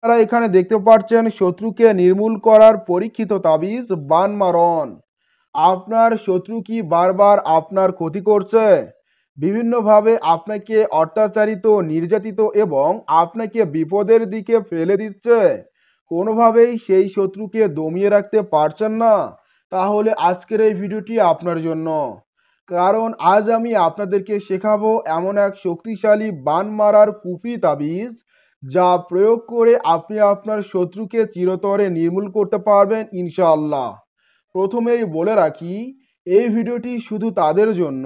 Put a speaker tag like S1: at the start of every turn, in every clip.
S1: আপনারা এখানে দেখতে পাচ্ছেন শত্রুকে নির্মূল করার পরীক্ষিত তাবিজ বান মারণ। আপনার শত্রু কি বারবার আপনার ক্ষতি করছে, বিভিন্নভাবে আপনাকে অত্যাচারিত, নির্যাতিত এবং আপনাকে বিপদের দিকে ফেলে দিচ্ছে, কোনোভাবেই সেই শত্রুকে দমিয়ে রাখতে পারছেন না, তাহলে আজকের এই ভিডিওটি আপনার জন্য। কারণ আজ আমি আপনাদেরকে শেখাবো এমন এক শক্তিশালী বান মারার কুফরি তাবিজ, যা প্রয়োগ করে আপনি আপনার শত্রুকে চিরতরে নির্মূল করতে পারবেন ইনশাআল্লাহ। প্রথমেই বলে রাখি, এই ভিডিওটি শুধু তাদের জন্য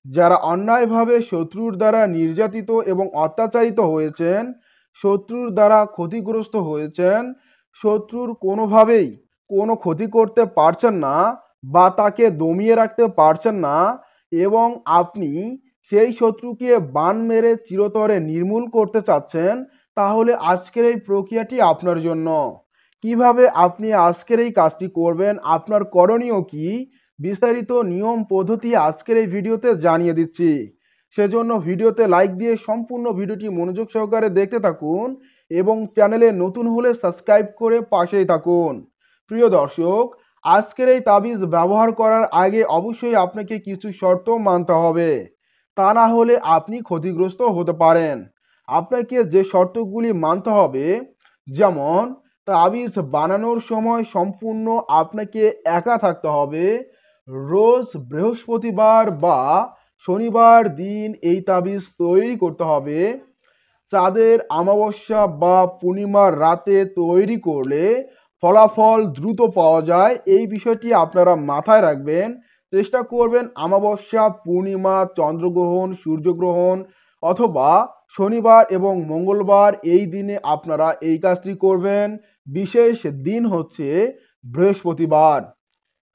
S1: যারা অন্যায়ভাবে শত্রুর দ্বারা নির্যাতিত এবং অত্যাচারিত হয়েছেন, শত্রুর দ্বারা ক্ষতিগ্রস্ত হয়েছেন, শত্রুর কোনোভাবেই কোনো ক্ষতি করতে পারছেন না বা তাকে দমিয়ে রাখতে পারছেন না, এবং আপনি সেই শত্রুকে বান মেরে চিরতরে নির্মূল করতে চাচ্ছেন, তাহলে আজকের এই প্রক্রিয়াটি আপনার জন্য। কিভাবে আপনি আজকের এই কাজটি করবেন, আপনার করণীয় কি, বিস্তারিত নিয়ম পদ্ধতি আজকের এই ভিডিওতে জানিয়ে দিচ্ছি। সেজন্য ভিডিওতে লাইক দিয়ে সম্পূর্ণ ভিডিওটি মনোযোগ সহকারে দেখতে থাকুন এবং চ্যানেলে নতুন হলে সাবস্ক্রাইব করে পাশেই থাকুন। প্রিয় দর্শক, আজকের এই তাবিজ ব্যবহার করার আগে অবশ্যই আপনাকে কিছু শর্ত মানতে হবে, তা না হলে আপনি ক্ষতিগ্রস্ত হতে পারেন। আপনাকে যে শর্তগুলি মানতে হবে, যেমন তাবিজ বানানোর সময় সম্পূর্ণ আপনাকে একা থাকতে হবে, রোজ বৃহস্পতিবার বা শনিবার দিন এই তাবিজ তৈরি করতে হবে, চাঁদের অমাবস্যা বা পূর্ণিমার রাতে তৈরি করলে ফলাফল দ্রুত পাওয়া যায়, এই বিষয়টি আপনারা মাথায় রাখবেন। চেষ্টা করবেন অমাবস্যা, পূর্ণিমা, চন্দ্রগ্রহণ, সূর্যগ্রহণ অথবা শনিবার এবং মঙ্গলবার এই দিনে আপনারা এই কাজটি করবেন। বিশেষ দিন হচ্ছে বৃহস্পতিবার।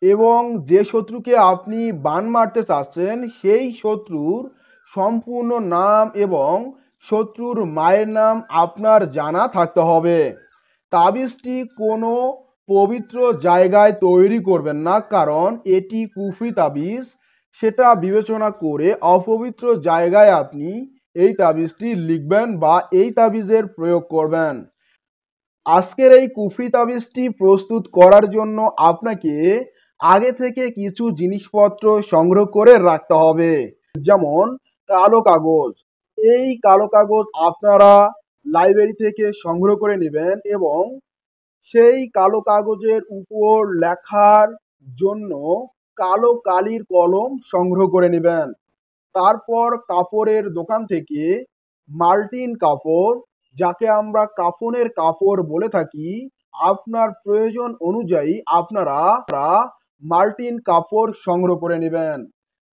S1: এবং যে শত্রুকে আপনি বান মারতে চাচ্ছেন সেই শত্রুর সম্পূর্ণ নাম এবং শত্রুর মায়ের নাম আপনার জানা থাকতে হবে। তাবিজটি কোনো পবিত্র জায়গায় তৈরি করবেন না, কারণ এটি কুফরি তাবিজ। সেটা বিবেচনা করে অপবিত্র জায়গায় আপনি এই তাবিজটি লিখবেন বা এই তাবিজের প্রয়োগ করবেন। আজকের এই কুফরি তাবিজটি প্রস্তুত করার জন্য আপনাকে আগে থেকে কিছু জিনিসপত্র সংগ্রহ করে রাখতে হবে, যেমন কালো কাগজ। এই কালো কাগজ আপনারা লাইব্রেরি থেকে সংগ্রহ করে নেবেন এবং সেই কালো কাগজের উপর লেখার জন্য কালো কালির কলম সংগ্রহ করে নেবেন। তারপর কাপড়ের দোকান থেকে মার্টিন কাপড়, যাকে আমরা কাফনের কাপড় বলে থাকি, আপনার প্রয়োজন অনুযায়ী আপনারা মার্টিন কাপড় সংগ্রহ করে নেবেন।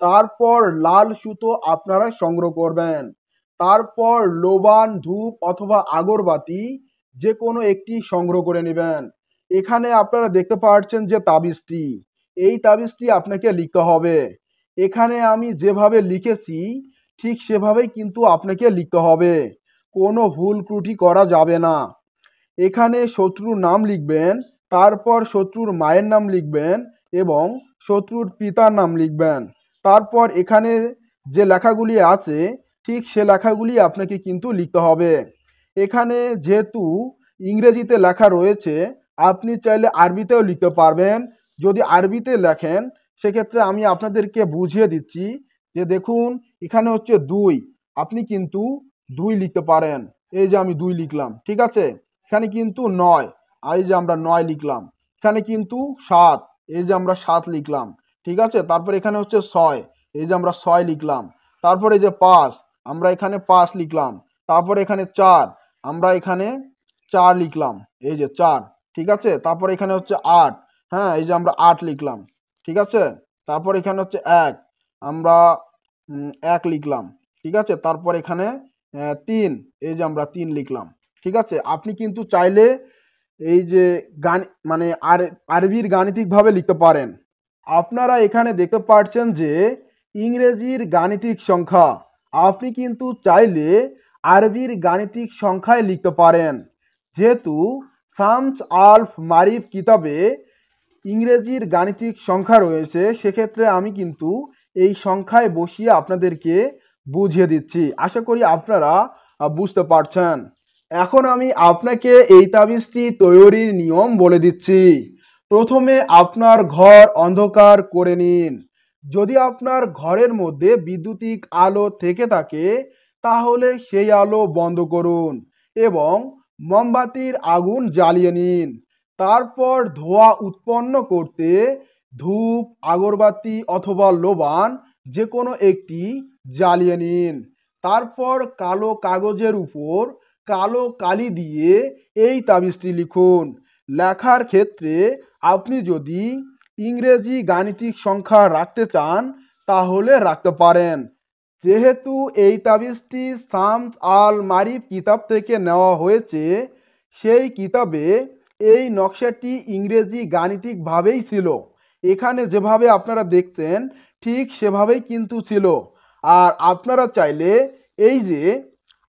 S1: তারপর লাল সুতো আপনারা সংগ্রহ করবেন। তারপর লোবান, ধূপ অথবা আগরবাতি যে কোনো একটি সংগ্রহ করে নেবেন। এখানে আপনারা দেখতে পাচ্ছেন যে তাবিজটি, এই তাবিজটি আপনাকে লিখতে হবে। এখানে আমি যেভাবে লিখেছি ঠিক সেভাবেই কিন্তু আপনাকে লিখতে হবে, কোনো ভুল ত্রুটি করা যাবে না। এখানে শত্রুর নাম লিখবেন, তারপর শত্রুর মায়ের নাম লিখবেন এবং শত্রুর পিতার নাম লিখবেন। তারপর এখানে যে লেখাগুলি আছে ঠিক সে লেখাগুলি আপনাকে কিন্তু লিখতে হবে। এখানে যেহেতু ইংরেজিতে লেখা রয়েছে, আপনি চাইলে আরবিতেও লিখতে পারবেন। যদি আরবিতে লেখেন সেক্ষেত্রে আমি আপনাদেরকে বুঝিয়ে দিচ্ছি যে দেখুন, এখানে হচ্ছে 2, আপনি কিন্তু 2 লিখতে পারেন। এই যে আমি 2 লিখলাম, ঠিক আছে। এখানে কিন্তু 9, এই যে আমরা 9 লিখলাম। এখানে কিন্তু 7, এই যে আমরা 7 লিখলাম, ঠিক আছে। তারপর এখানে হচ্ছে 6, এই যে আমরা 6 লিখলাম। তারপর এই যে 5, আমরা এখানে 5 লিখলাম। তারপর এখানে 4, আমরা এখানে 4 লিখলাম, এই যে 4, ঠিক আছে। তারপর এখানে হচ্ছে 8, হ্যাঁ, এই যে আমরা 8 লিখলাম, ঠিক আছে। তারপর এখানে হচ্ছে 1, আমরা 1 লিখলাম, ঠিক আছে। তারপর এখানে 3, এই যে আমরা 3 লিখলাম, ঠিক আছে। আপনি কিন্তু চাইলে এই যে মানে আরবির গাণিতিকভাবে লিখতে পারেন। আপনারা এখানে দেখতে পাচ্ছেন যে ইংরেজির গাণিতিক সংখ্যা, আপনি কিন্তু চাইলে আরবির গাণিতিক সংখ্যায় লিখতে পারেন। যেহেতু শামস আলফ মারিফ কিতাবে ইংরেজির গাণিতিক সংখ্যা রয়েছে, সেক্ষেত্রে আমি কিন্তু এই সংখ্যায় বসিয়ে আপনাদেরকে বুঝিয়ে দিচ্ছি। আশা করি আপনারা বুঝতে পারছেন। এখন আমি আপনাকে এই তাবিজটি তৈরির নিয়ম বলে দিচ্ছি। প্রথমে আপনার ঘর অন্ধকার করে নিন। যদি আপনার ঘরের মধ্যে বৈদ্যুতিক আলো থেকে থাকে তাহলে সেই আলো বন্ধ করুন এবং মোমবাতির আগুন জ্বালিয়ে নিন। তারপর ধোঁয়া উৎপন্ন করতে ধূপ, আগরবাতি অথবা লোবান যে কোনো একটি জ্বালিয়ে নিন। তারপর কালো কাগজের উপর কালো কালি দিয়ে এই তাবিজটি লিখুন। লেখার ক্ষেত্রে আপনি যদি ইংরেজি গাণিতিক সংখ্যা রাখতে চান তাহলে রাখতে পারেন। যেহেতু এই তাবিজটি শামস আল মারিফ কিতাব থেকে নেওয়া হয়েছে, সেই কিতাবে এই নকশাটি ইংরেজি গাণিতিকভাবেই ছিল। এখানে যেভাবে আপনারা দেখছেন ঠিক সেভাবেই কিন্তু ছিল। আর আপনারা চাইলে এই যে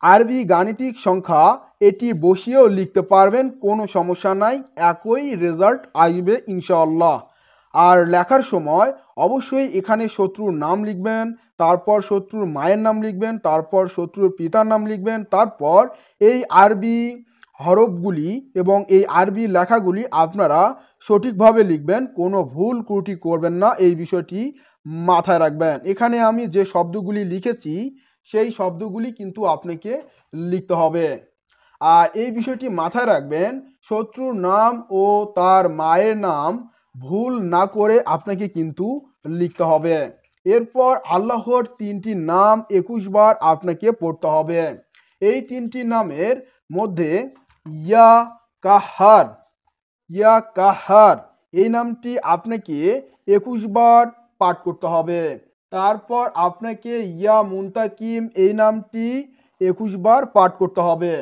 S1: আরবি গাণিতিক সংখ্যা এটি বসিয়েও লিখতে পারবেন, কোনো সমস্যা নাই, একই রেজাল্ট আসবে ইনশাআল্লাহ। আর লেখার সময় অবশ্যই এখানে শত্রুর নাম লিখবেন, তারপর শত্রুর মায়ের নাম লিখবেন, তারপর শত্রুর পিতার নাম লিখবেন, তারপর এই আরবি হরফগুলি এবং এই আরবি লেখাগুলি আপনারা সঠিকভাবে লিখবেন, কোনো ভুল ত্রুটি করবেন না, এই বিষয়টি মাথায় রাখবেন। এখানে আমি যে শব্দগুলি লিখেছি সেই শব্দগুলি কিন্তু আপনাকে লিখতে হবে। আর এই বিষয়টি মাথায় রাখবেন, শত্রুর নাম ও তার মায়ের নাম ভুল না করে আপনাকে কিন্তু লিখতে হবে। এরপর আল্লাহর ৩টি নাম ২১ বার আপনাকে পড়তে হবে। এই ৩টি নামের মধ্যে ইয়া কাহার, ইয়া কাহার এই নামটি আপনাকে ২১ বার পাঠ করতে হবে। তারপর আপনাকে ইয়া মুনতাকিম এই নামটি ২১ বার পাঠ করতে হবে।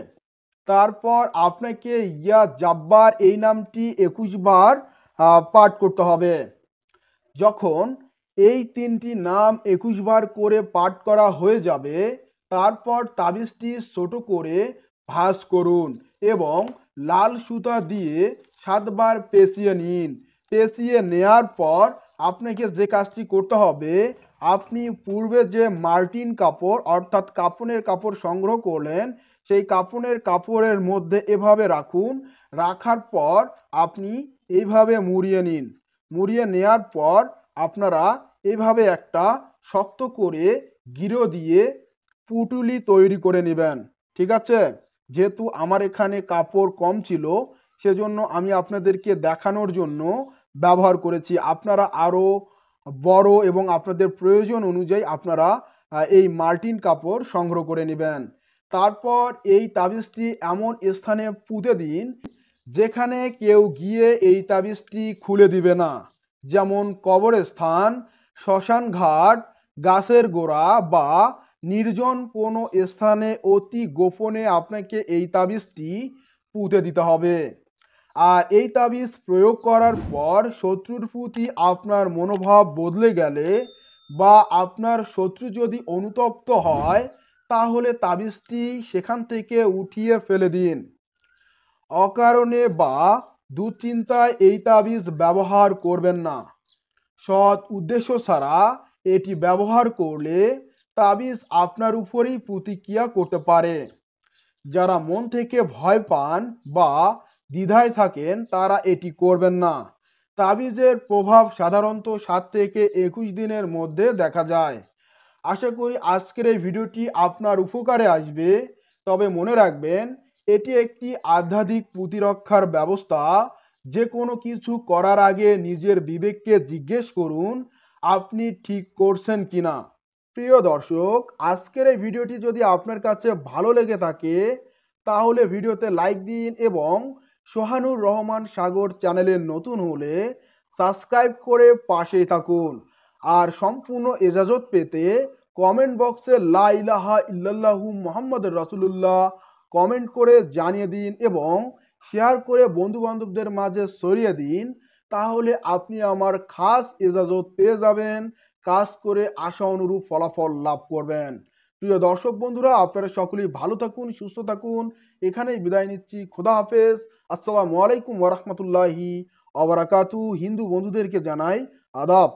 S1: তারপর আপনাকে ইয়া জাব্বার এই নামটি ২১ বার পাঠ করতে হবে। যখন এই ৩টি নাম ২১ বার করে পাঠ করা হয়ে যাবে তারপর তাবিজটি ছোট করে ভাঁজ করুন এবং লাল সুতা দিয়ে ৭ বার পেঁচিয়ে নিন। পেঁচিয়ে নেয়ার পর আপনাকে যে কাজটি করতে হবে, আপনি পূর্বে যে মার্টিন কাপড় অর্থাৎ কাফনের কাপড় সংগ্রহ করলেন সেই কাফনের কাপড়ের মধ্যে এভাবে রাখুন। রাখার পর আপনি এইভাবে মুড়িয়ে নিন। মুড়িয়ে নেয়ার পর আপনারা এইভাবে একটা শক্ত করে গিরো দিয়ে পুটুলি তৈরি করে নেবেন। ঠিক আছে? যেহেতু আমার এখানে কাপড় কম ছিল সেজন্য আমি আপনাদেরকে দেখানোর জন্য ব্যবহার করেছি। আপনারা আরও বড় এবং আপনাদের প্রয়োজন অনুযায়ী আপনারা এই মার্টিন কাপড় সংগ্রহ করে নেবেন। তারপর এই তাবিজটি এমন স্থানে পুঁতে দিন যেখানে কেউ গিয়ে এই তাবিজটি খুলে দিবে না, যেমন কবরস্থান, শ্মশান ঘাট, গাছের গোড়া বা নির্জন কোনো স্থানে অতি গোপনে আপনাকে এই তাবিজটি পুঁতে দিতে হবে। আর এই তাবিজ প্রয়োগ করার পর শত্রুর প্রতি আপনার মনোভাব বদলে গেলে বা আপনার শত্রু যদি অনুতপ্ত হয় তাহলে তাবিজটি সেখান থেকে উঠিয়ে ফেলে দিন। অকারণে বা দুশ্চিন্তায় এই তাবিজ ব্যবহার করবেন না। সৎ উদ্দেশ্য ছাড়া এটি ব্যবহার করলে তাবিজ আপনার উপরেই প্রতিক্রিয়া করতে পারে। যারা মন থেকে ভয় পান বা দ্বিধায় থাকেন তারা এটি করবেন না। তাবিজের প্রভাব সাধারণত ৭ থেকে ২১ দিনের মধ্যে দেখা যায়। আশা করি আজকের এই ভিডিওটি আপনার উপকারে আসবে। তবে মনে রাখবেন এটি একটি আধ্যাত্মিক প্রতিরক্ষার ব্যবস্থা। যে কোনো কিছু করার আগে নিজের বিবেককে জিজ্ঞেস করুন আপনি ঠিক করছেন কিনা। প্রিয় দর্শক, আজকের এই ভিডিওটি যদি আপনার কাছে ভালো লেগে থাকে তাহলে ভিডিওতে লাইক দিন এবং সোহানুর রহমান সাগর চ্যানেলে নতুন হলে সাবস্ক্রাইব করে পাশেই থাকুন। আর সম্পূর্ণ এজাজত পেতে কমেন্ট বক্সে লা ইলাহা ইল্লাল্লাহু মুহাম্মাদুর রাসূলুল্লাহ কমেন্ট করে জানিয়ে দিন এবং শেয়ার করে বন্ধু বান্ধবদের মাঝে ছড়িয়ে দিন। তাহলে আপনি আমার খাস এজাজত পেয়ে যাবেন, কাজ করে আশা অনুরূপ ফলাফল লাভ করবেন। প্রিয় দর্শক বন্ধুরা, আপনারা সকলেই ভালো থাকুন, সুস্থ থাকুন। এখানেই বিদায় নিচ্ছি। খোদা হাফেজ। আসসালামু আলাইকুম ওয়া রাহমাতুল্লাহি ওয়া বারাকাতুহু। হিন্দু বন্ধুদেরকে জানাই আদাব।